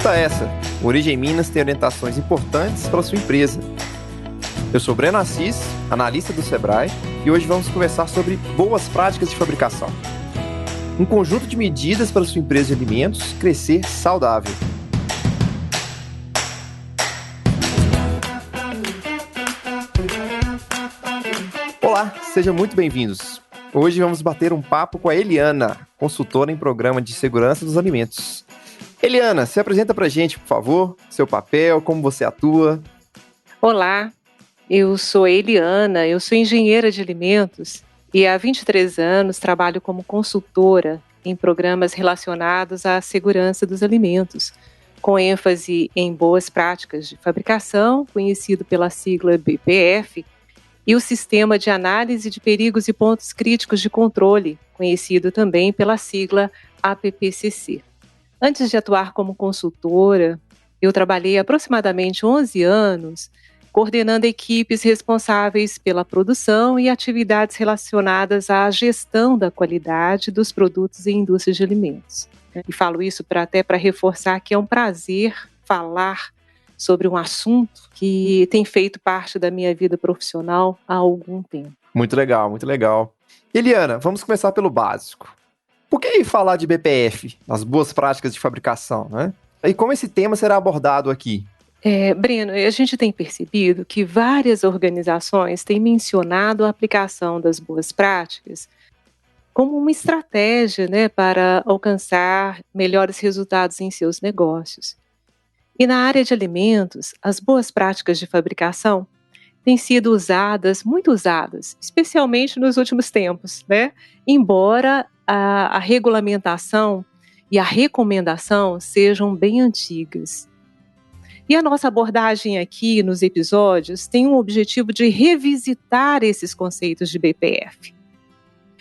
Escuta essa. O Origem Minas tem orientações importantes para a sua empresa. Eu sou Breno Assis, analista do Sebrae, e hoje vamos conversar sobre boas práticas de fabricação. Um conjunto de medidas para a sua empresa de alimentos crescer saudável. Olá, sejam muito bem-vindos. Hoje vamos bater um papo com a Eliana, consultora em programa de segurança dos alimentos. Eliana, se apresenta pra gente, por favor, seu papel, como você atua. Olá, eu sou a Eliana, eu sou engenheira de alimentos e há 23 anos trabalho como consultora em programas relacionados à segurança dos alimentos, com ênfase em boas práticas de fabricação, conhecido pela sigla BPF, e o Sistema de Análise de Perigos e Pontos Críticos de Controle, conhecido também pela sigla APPCC. Antes de atuar como consultora, eu trabalhei aproximadamente 11 anos coordenando equipes responsáveis pela produção e atividades relacionadas à gestão da qualidade dos produtos em indústrias de alimentos. E falo isso até para reforçar que é um prazer falar sobre um assunto que tem feito parte da minha vida profissional há algum tempo. Muito legal, muito legal. Eliana, vamos começar pelo básico. Por que falar de BPF, as boas práticas de fabricação, né? E como esse tema será abordado aqui? Breno, a gente tem percebido que várias organizações têm mencionado a aplicação das boas práticas como uma estratégia, né, para alcançar melhores resultados em seus negócios. E na área de alimentos, as boas práticas de fabricação têm sido muito usadas, especialmente nos últimos tempos, né? Embora a regulamentação e a recomendação sejam bem antigas. E a nossa abordagem aqui nos episódios tem o objetivo de revisitar esses conceitos de BPF.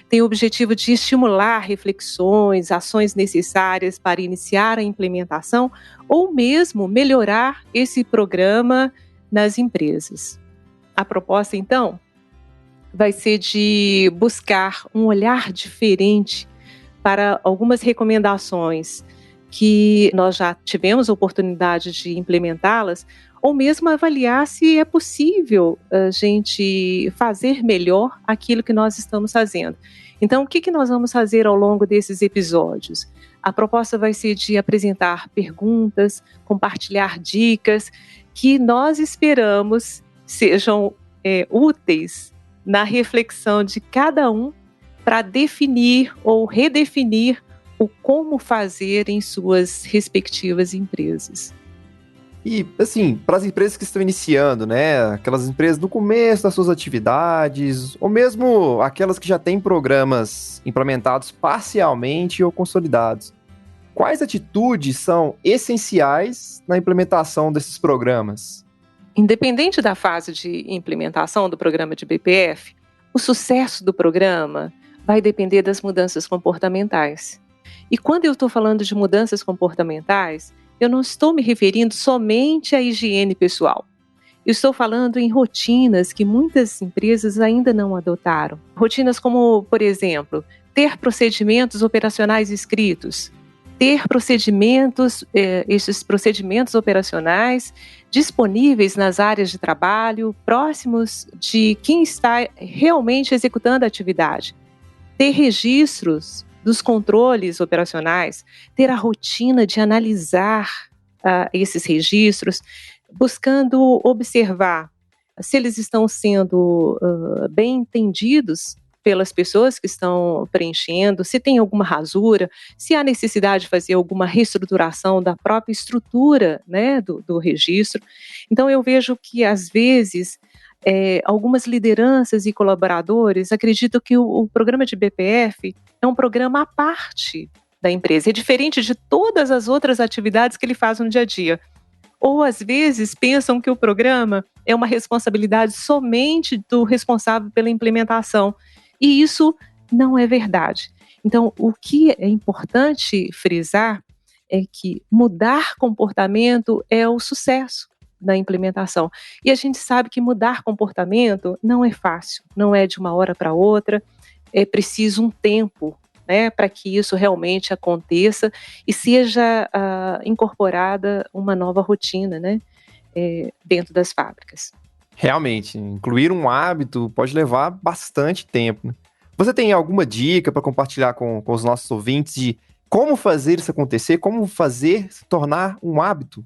Tem o objetivo de estimular reflexões, ações necessárias para iniciar a implementação ou mesmo melhorar esse programa nas empresas. A proposta, então, vai ser de buscar um olhar diferente para algumas recomendações que nós já tivemos a oportunidade de implementá-las, ou mesmo avaliar se é possível a gente fazer melhor aquilo que nós estamos fazendo. Então, o que nós vamos fazer ao longo desses episódios? A proposta vai ser de apresentar perguntas, compartilhar dicas que nós esperamos sejam úteis na reflexão de cada um para definir ou redefinir o como fazer em suas respectivas empresas. E, assim, para as empresas que estão iniciando, né, aquelas empresas no começo das suas atividades, ou mesmo aquelas que já têm programas implementados parcialmente ou consolidados, quais atitudes são essenciais na implementação desses programas? Independente da fase de implementação do programa de BPF, o sucesso do programa vai depender das mudanças comportamentais. E quando eu estou falando de mudanças comportamentais, eu não estou me referindo somente à higiene pessoal. Eu estou falando em rotinas que muitas empresas ainda não adotaram. Rotinas como, por exemplo, ter procedimentos operacionais escritos, ter esses procedimentos operacionais disponíveis nas áreas de trabalho, próximos de quem está realmente executando a atividade, ter registros dos controles operacionais, ter a rotina de analisar esses registros, buscando observar se eles estão sendo bem entendidos pelas pessoas que estão preenchendo, se tem alguma rasura, se há necessidade de fazer alguma reestruturação da própria estrutura, né, do registro. Então eu vejo que às vezes algumas lideranças e colaboradores acreditam que o programa de BPF é um programa à parte da empresa, é diferente de todas as outras atividades que ele faz no dia a dia. Ou às vezes pensam que o programa é uma responsabilidade somente do responsável pela implementação, e isso não é verdade. Então, o que é importante frisar é que mudar comportamento é o sucesso da implementação. E a gente sabe que mudar comportamento não é fácil, não é de uma hora para outra, é preciso um tempo né, para que isso realmente aconteça e seja incorporada uma nova rotina, né, dentro das fábricas. Realmente, incluir um hábito pode levar bastante tempo, né? Você tem alguma dica para compartilhar com os nossos ouvintes de como fazer isso acontecer, como fazer se tornar um hábito?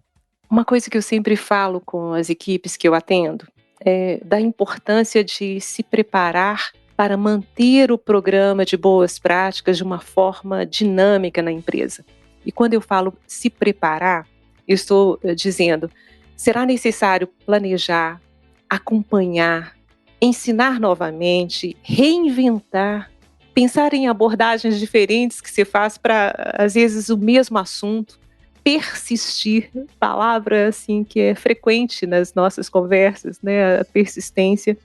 Uma coisa que eu sempre falo com as equipes que eu atendo é da importância de se preparar para manter o programa de boas práticas de uma forma dinâmica na empresa. E quando eu falo se preparar, eu estou dizendo, será necessário planejar, acompanhar, ensinar novamente, reinventar, pensar em abordagens diferentes que se faz para, às vezes, o mesmo assunto, persistir, palavra assim que é frequente nas nossas conversas, né, a persistência,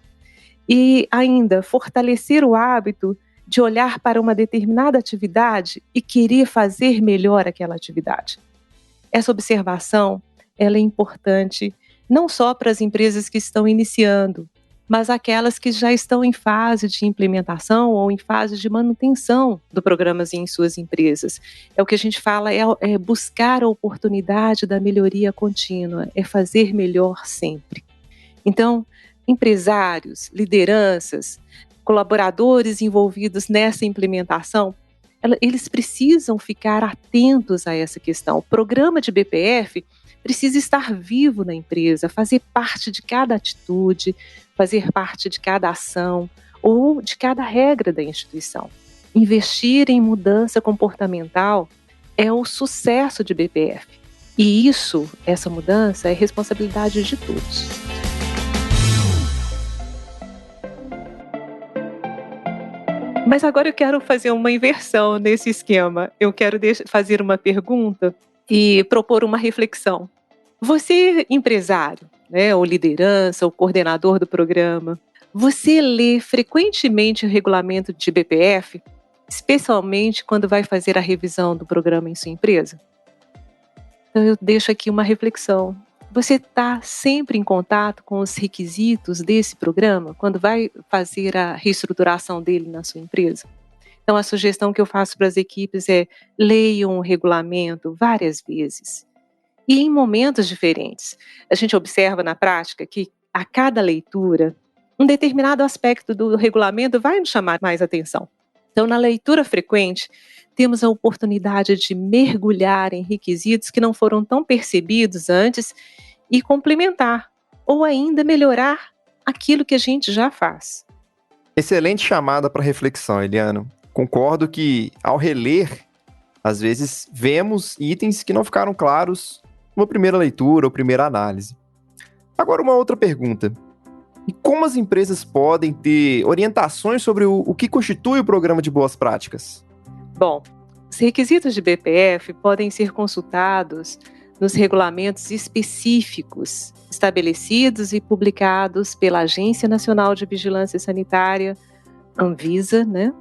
e ainda fortalecer o hábito de olhar para uma determinada atividade e querer fazer melhor aquela atividade. Essa observação, ela é importante não só para as empresas que estão iniciando, mas aquelas que já estão em fase de implementação ou em fase de manutenção do programa em suas empresas. É o que a gente fala, é buscar a oportunidade da melhoria contínua, é fazer melhor sempre. Então, empresários, lideranças, colaboradores envolvidos nessa implementação, eles precisam ficar atentos a essa questão. O programa de BPF precisa estar vivo na empresa, fazer parte de cada atitude, fazer parte de cada ação ou de cada regra da instituição. Investir em mudança comportamental é o sucesso de BPF. E essa mudança é responsabilidade de todos. Mas agora eu quero fazer uma inversão nesse esquema. Eu quero fazer uma pergunta e propor uma reflexão. Você, empresário, né, ou liderança, ou coordenador do programa, você lê frequentemente o regulamento de BPF, especialmente quando vai fazer a revisão do programa em sua empresa? Então eu deixo aqui uma reflexão. Você está sempre em contato com os requisitos desse programa quando vai fazer a reestruturação dele na sua empresa? Então, a sugestão que eu faço para as equipes é leiam o regulamento várias vezes e em momentos diferentes. A gente observa na prática que a cada leitura, um determinado aspecto do regulamento vai nos chamar mais atenção. Então, na leitura frequente, temos a oportunidade de mergulhar em requisitos que não foram tão percebidos antes e complementar, ou ainda melhorar aquilo que a gente já faz. Excelente chamada para reflexão, Eliano. Concordo que, ao reler, às vezes vemos itens que não ficaram claros numa primeira leitura ou primeira análise. Agora, uma outra pergunta. E como as empresas podem ter orientações sobre o que constitui o programa de boas práticas? Bom, os requisitos de BPF podem ser consultados nos regulamentos específicos estabelecidos e publicados pela Agência Nacional de Vigilância Sanitária, Anvisa, né?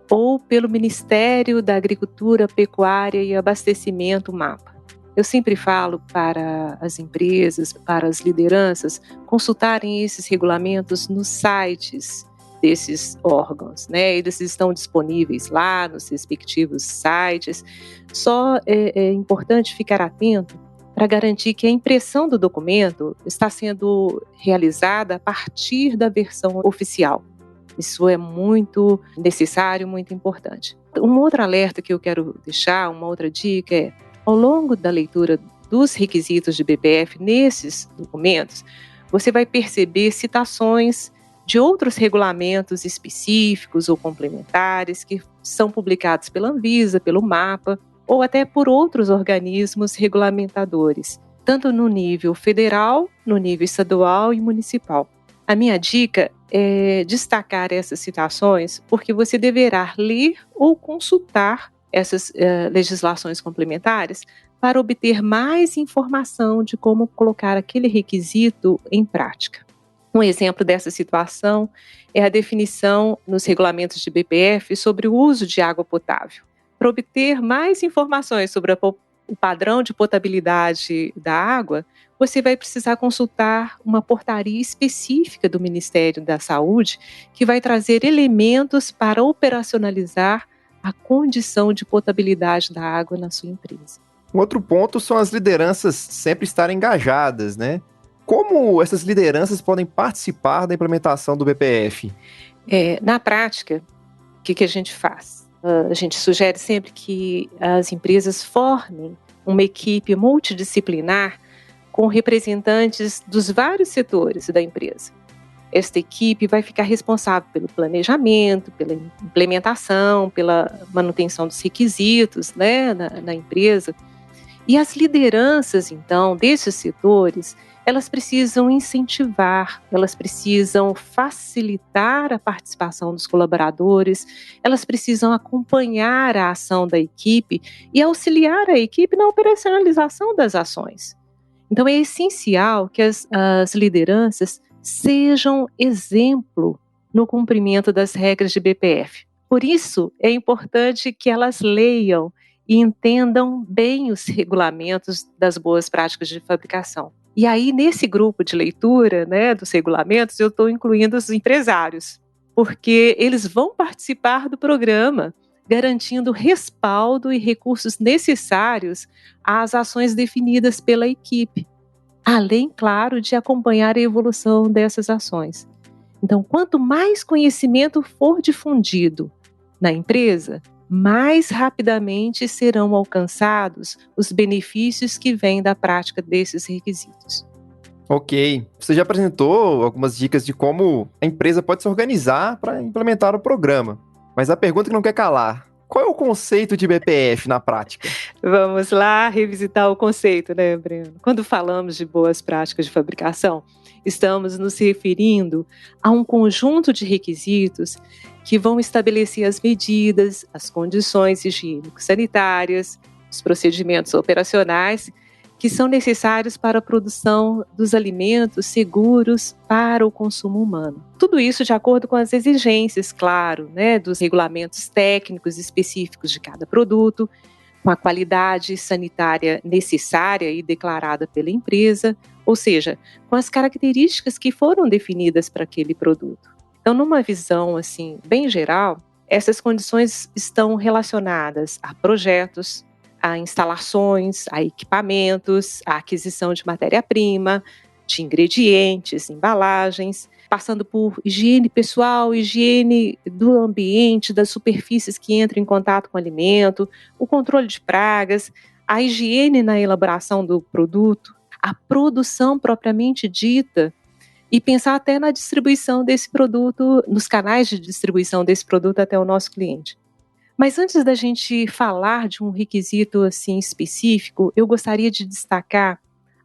Ou pelo Ministério da Agricultura, Pecuária e Abastecimento, MAPA. Eu sempre falo para as empresas, para as lideranças, consultarem esses regulamentos nos sites desses órgãos, né? Eles estão disponíveis lá nos respectivos sites. Só é importante ficar atento para garantir que a impressão do documento está sendo realizada a partir da versão oficial. Isso é muito necessário, muito importante. Um outro alerta que eu quero deixar, uma outra dica é, ao longo da leitura dos requisitos de BPF nesses documentos, você vai perceber citações de outros regulamentos específicos ou complementares que são publicados pela Anvisa, pelo MAPA, ou até por outros organismos regulamentadores, tanto no nível federal, no nível estadual e municipal. A minha dica é destacar essas citações porque você deverá ler ou consultar essas legislações complementares para obter mais informação de como colocar aquele requisito em prática. Um exemplo dessa situação é a definição nos regulamentos de BPF sobre o uso de água potável. Para obter mais informações sobre o padrão de potabilidade da água, você vai precisar consultar uma portaria específica do Ministério da Saúde que vai trazer elementos para operacionalizar a condição de potabilidade da água na sua empresa. Um outro ponto são as lideranças sempre estarem engajadas, né? Como essas lideranças podem participar da implementação do BPF? Na prática, o que a gente faz? A gente sugere sempre que as empresas formem uma equipe multidisciplinar com representantes dos vários setores da empresa. Esta equipe vai ficar responsável pelo planejamento, pela implementação, pela manutenção dos requisitos, né, na empresa. E as lideranças, então, desses setores, elas precisam incentivar, elas precisam facilitar a participação dos colaboradores, elas precisam acompanhar a ação da equipe e auxiliar a equipe na operacionalização das ações. Então, é essencial que as lideranças sejam exemplo no cumprimento das regras de BPF. Por isso, é importante que elas leiam e entendam bem os regulamentos das boas práticas de fabricação. E aí, nesse grupo de leitura, né, dos regulamentos, eu estou incluindo os empresários, porque eles vão participar do programa, garantindo respaldo e recursos necessários às ações definidas pela equipe, além, claro, de acompanhar a evolução dessas ações. Então, quanto mais conhecimento for difundido na empresa, mais rapidamente serão alcançados os benefícios que vêm da prática desses requisitos. Ok. Você já apresentou algumas dicas de como a empresa pode se organizar para implementar o programa. Mas a pergunta que não quer calar: qual é o conceito de BPF na prática? Vamos lá revisitar o conceito, né, Breno? Quando falamos de boas práticas de fabricação, estamos nos referindo a um conjunto de requisitos que vão estabelecer as medidas, as condições higiênico-sanitárias, os procedimentos operacionais que são necessários para a produção dos alimentos seguros para o consumo humano. Tudo isso de acordo com as exigências, claro, né, dos regulamentos técnicos específicos de cada produto, com a qualidade sanitária necessária e declarada pela empresa, ou seja, com as características que foram definidas para aquele produto. Então, numa visão assim bem geral, essas condições estão relacionadas a projetos, a instalações, a equipamentos, a aquisição de matéria-prima, de ingredientes, embalagens, passando por higiene pessoal, higiene do ambiente, das superfícies que entram em contato com o alimento, o controle de pragas, a higiene na elaboração do produto, a produção propriamente dita, e pensar até na distribuição desse produto, nos canais de distribuição desse produto até o nosso cliente. Mas antes da gente falar de um requisito assim específico, eu gostaria de destacar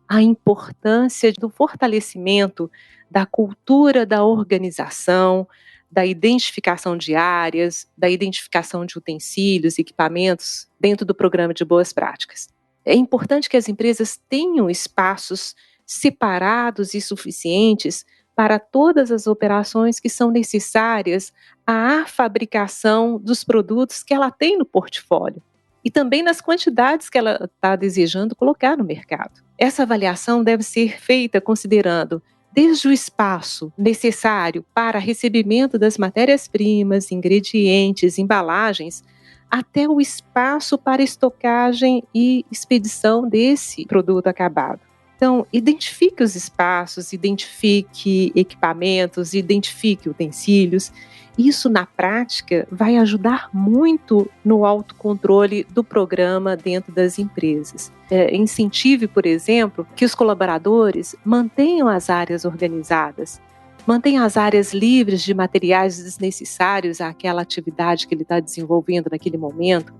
a importância do fortalecimento da cultura da organização, da identificação de áreas, da identificação de utensílios, equipamentos dentro do programa de boas práticas. É importante que as empresas tenham espaços separados e suficientes para todas as operações que são necessárias à fabricação dos produtos que ela tem no portfólio e também nas quantidades que ela está desejando colocar no mercado. Essa avaliação deve ser feita considerando desde o espaço necessário para recebimento das matérias-primas, ingredientes, embalagens, até o espaço para estocagem e expedição desse produto acabado. Então, identifique os espaços, identifique equipamentos, identifique utensílios. Isso, na prática, vai ajudar muito no autocontrole do programa dentro das empresas. Incentive, por exemplo, que os colaboradores mantenham as áreas organizadas, mantenham as áreas livres de materiais desnecessários àquela atividade que ele está desenvolvendo naquele momento.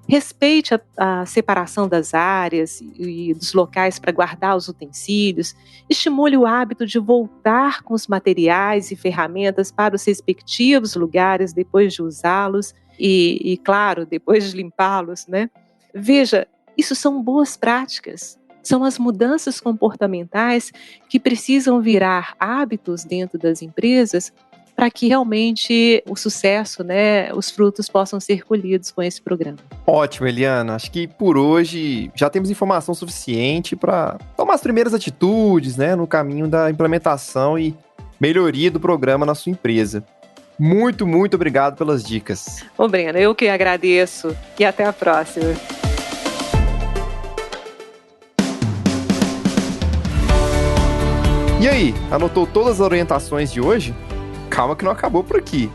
Respeite a separação das áreas e dos locais para guardar os utensílios. Estimule o hábito de voltar com os materiais e ferramentas para os respectivos lugares depois de usá-los e, claro, depois de limpá-los, né? Veja, isso são boas práticas. São as mudanças comportamentais que precisam virar hábitos dentro das empresas para que realmente o sucesso, né, os frutos possam ser colhidos com esse programa. Ótimo, Eliana. Acho que por hoje já temos informação suficiente para tomar as primeiras atitudes, né, no caminho da implementação e melhoria do programa na sua empresa. Muito, muito obrigado pelas dicas. Ô, Breno, eu que agradeço e até a próxima. E aí, anotou todas as orientações de hoje? Calma que não acabou por aqui.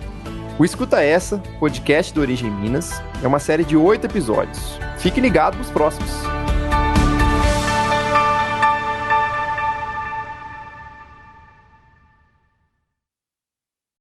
O Escuta Essa, podcast do Origem Minas, é uma série de 8 episódios. Fique ligado nos próximos.